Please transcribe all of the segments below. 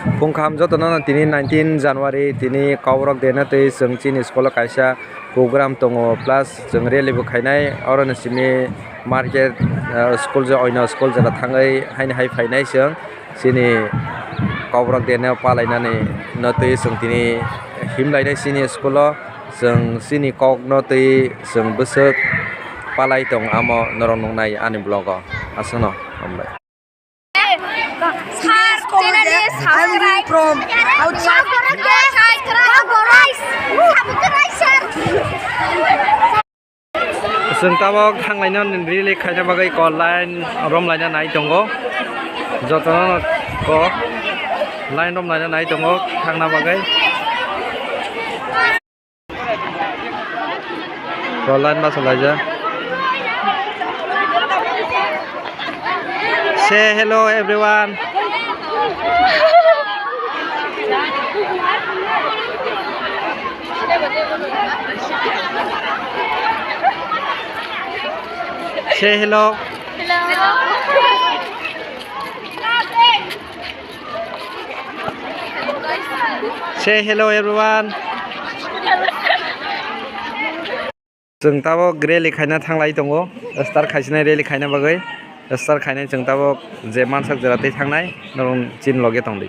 Pungkam jotono tini 19 January tini kaurok dena tei sung chini school kaisa program tongo plus jeng rally bo khainai oro sini market school jo oina school jara thangai haini hai phainai sung sini kaurok dena palainani no tei sung tini himlainai sini school o sung sini kok no tei sung besok palai tong amo norong nongnai ani blog o asono ambai. I'm from outside. Sung tabok thanglainan really khaina bagai ko line rom laina nai tongo jotono ko line rom laina nai tongo thangna bagai ko line ma solaja. Say hello everyone. Say hello. Say hello everyone. Jeng tabok rally khaina thanglai tongo star khaisina rally khaina bagai star khainai jeng tabok je mansak jera tei thangnai norong chin loge tongdi.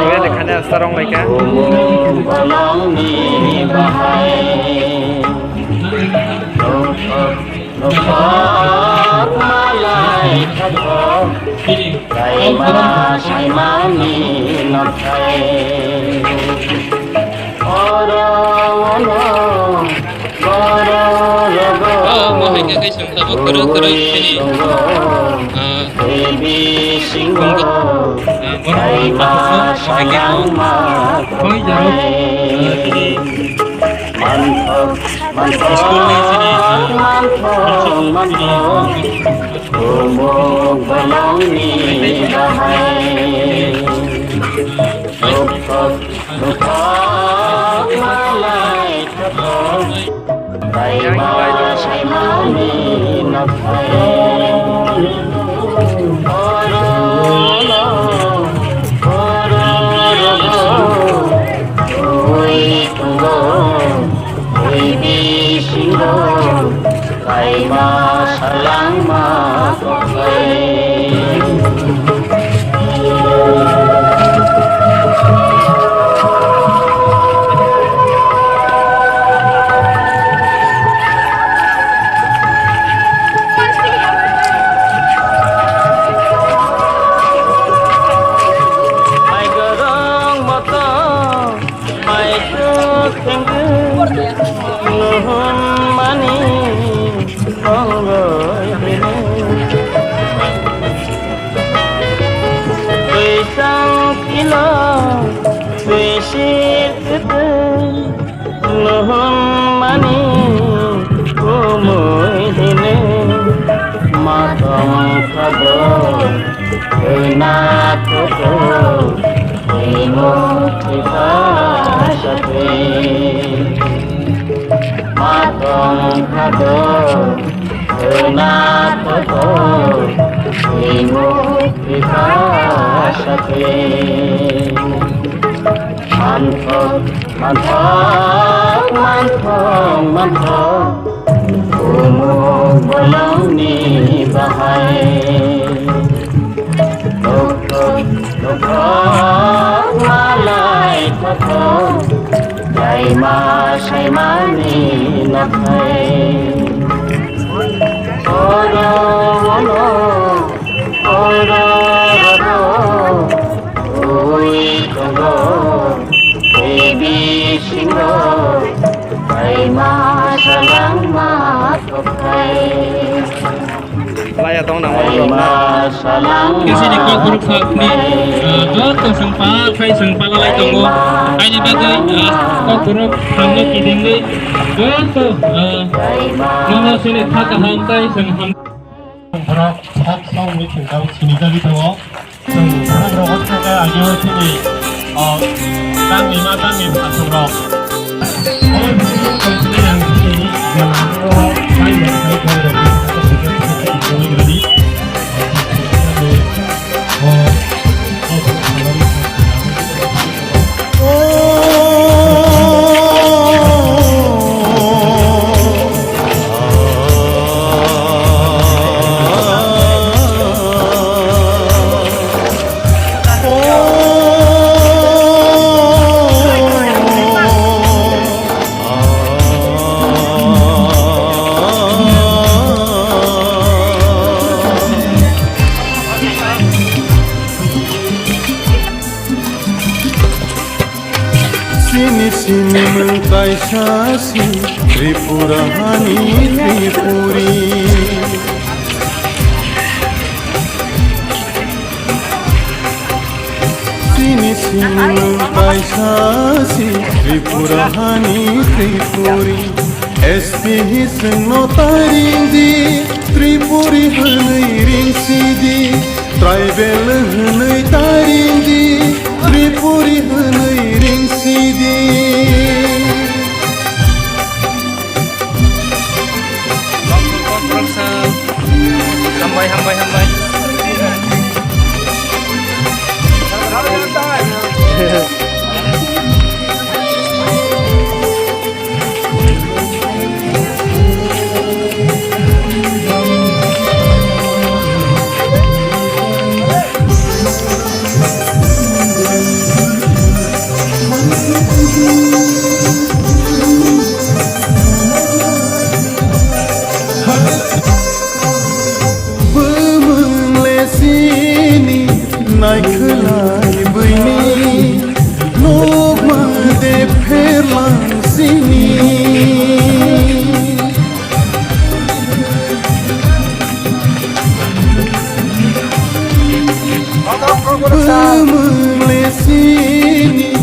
Ini dekannya sarong mereka. Laya tong nang Kasi ko group hak ni to sengpa khai sengpa lalai tongo ai bagai ko group hamne kiding ni to nono sini thak ham tai seng ham Harap hak sau ni tengkau sini jadi tahu seng harap rohat kita ayo sini tang lima pasang roh oh ini sini yang sini yang roh saya jadi Sini mentai sasi Tripura hani Tripuri Sini mentai sasi Tripura hani Tripuri Esti hiseng no taring di Tripuri hanai ring sidi Tribal hanai taring di Tripuri hanai ring sidi Hambai. Nai khelai bini Nok ma de pher lang sini Bumung le sini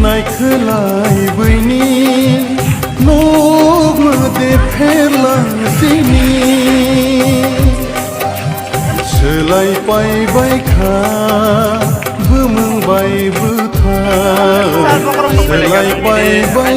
Nai khelai bini Nok ma de pher lang sini Selai pai bai kha Bumung bai butha Selai pai bai